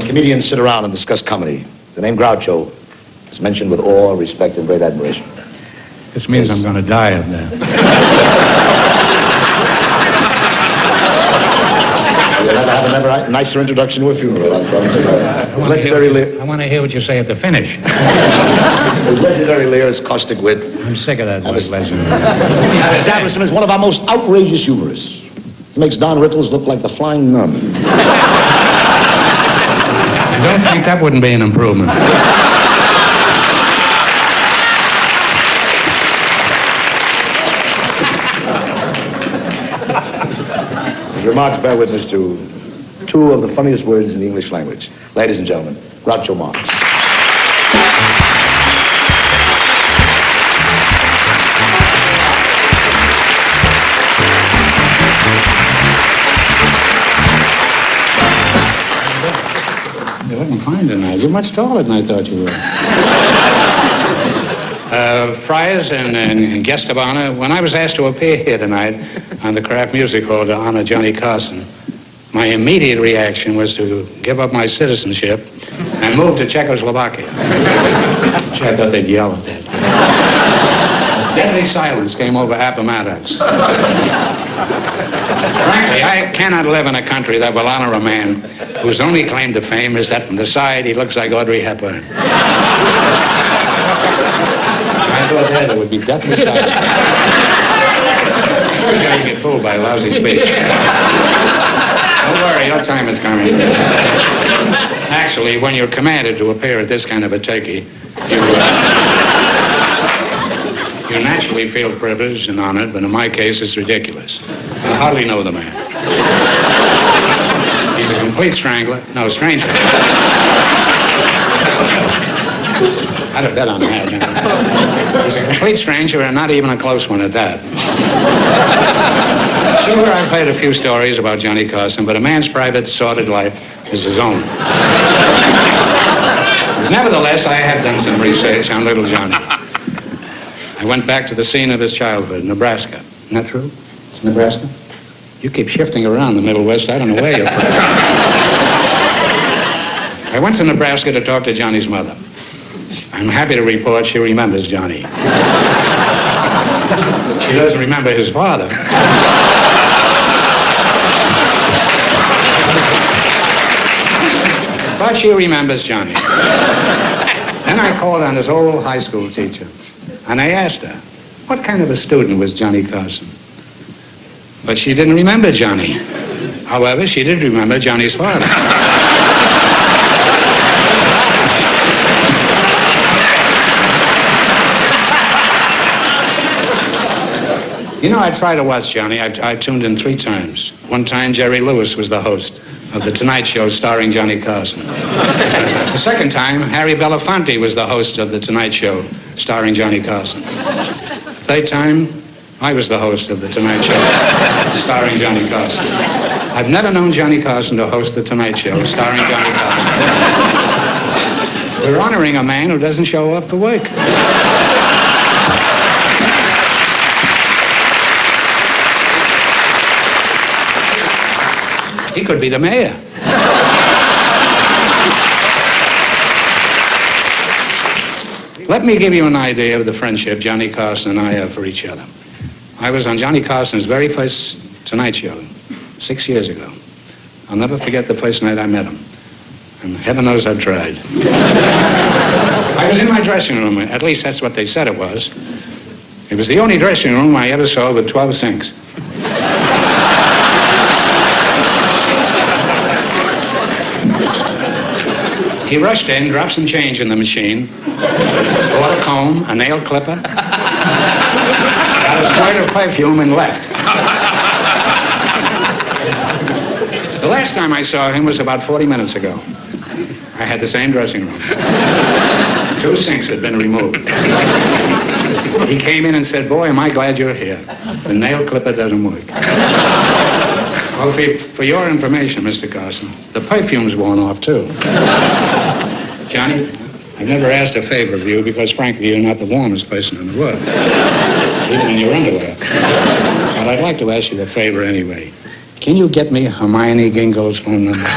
comedians sit around and discuss comedy, the name Groucho is mentioned with awe, respect, and great admiration. This means I'm going to die of that. You'll never have a nicer introduction to a funeral. His legendary leer. I want to hear what you say at the finish. His legendary leer is caustic wit. I'm sick of that word, legend. I've established him as one of our most outrageous humorists. He makes Don Rickles look like the Flying Nun. I don't think that wouldn't be an improvement. His remarks bear witness to two of the funniest words in the English language. Ladies and gentlemen, Groucho Marx. You're looking fine tonight. You're much taller than I thought you were. Friars and guest of honor, when I was asked to appear here tonight on the Kraft Music Hall to honor Johnny Carson, my immediate reaction was to give up my citizenship and move to Czechoslovakia. Gee, I thought they'd yell at that. Deadly silence came over Appomattox. Frankly, I cannot live in a country that will honor a man whose only claim to fame is that from the side he looks like Audrey Hepburn. I thought that it would be deathly silent. First guy you get fooled by a lousy speech. Don't worry, your time is coming. Actually, when you're commanded to appear at this kind of a turkey, you naturally feel privileged and honored, but in my case, it's ridiculous. I hardly know the man. He's a complete strangler. No, stranger. I'd have bet on that. He's a complete stranger and not even a close one at that. Sure, I've heard a few stories about Johnny Carson, but a man's private, sordid life is his own. Nevertheless, I have done some research on little Johnny. I went back to the scene of his childhood, Nebraska. Isn't that true? It's Nebraska? You keep shifting around the Middle West. I don't know where you're from. I went to Nebraska to talk to Johnny's mother. I'm happy to report she remembers Johnny. She doesn't remember his father. But she remembers Johnny. Then I called on his old high school teacher, and I asked her, what kind of a student was Johnny Carson? But she didn't remember Johnny. However, she did remember Johnny's father. You know, I tried to watch Johnny. I tuned in 3 times. One time, Jerry Lewis was the host of The Tonight Show starring Johnny Carson. The second time, Harry Belafonte was the host of The Tonight Show starring Johnny Carson. The third time, I was the host of The Tonight Show starring Johnny Carson. I've never known Johnny Carson to host The Tonight Show starring Johnny Carson. We're honoring a man who doesn't show up for work. He could be the mayor. Let me give you an idea of the friendship Johnny Carson and I have for each other. I was on Johnny Carson's very first Tonight Show 6 years ago. I'll never forget the first night I met him. And heaven knows I've tried. I was in my dressing room. At least that's what they said it was. It was the only dressing room I ever saw with 12 sinks. He rushed in, dropped some change in the machine, bought a comb, a nail clipper, got a squirt of perfume, and left. The last time I saw him was about 40 minutes ago. I had the same dressing room. 2 sinks had been removed. He came in and said, boy, am I glad you're here. The nail clipper doesn't work. Well, for your information, Mr. Carson, the perfume's worn off, too. Johnny, I've never asked a favor of you because, frankly, you're not the warmest person in the world, even in your underwear. But I'd like to ask you a favor anyway. Can you get me Hermione Gingold's phone number?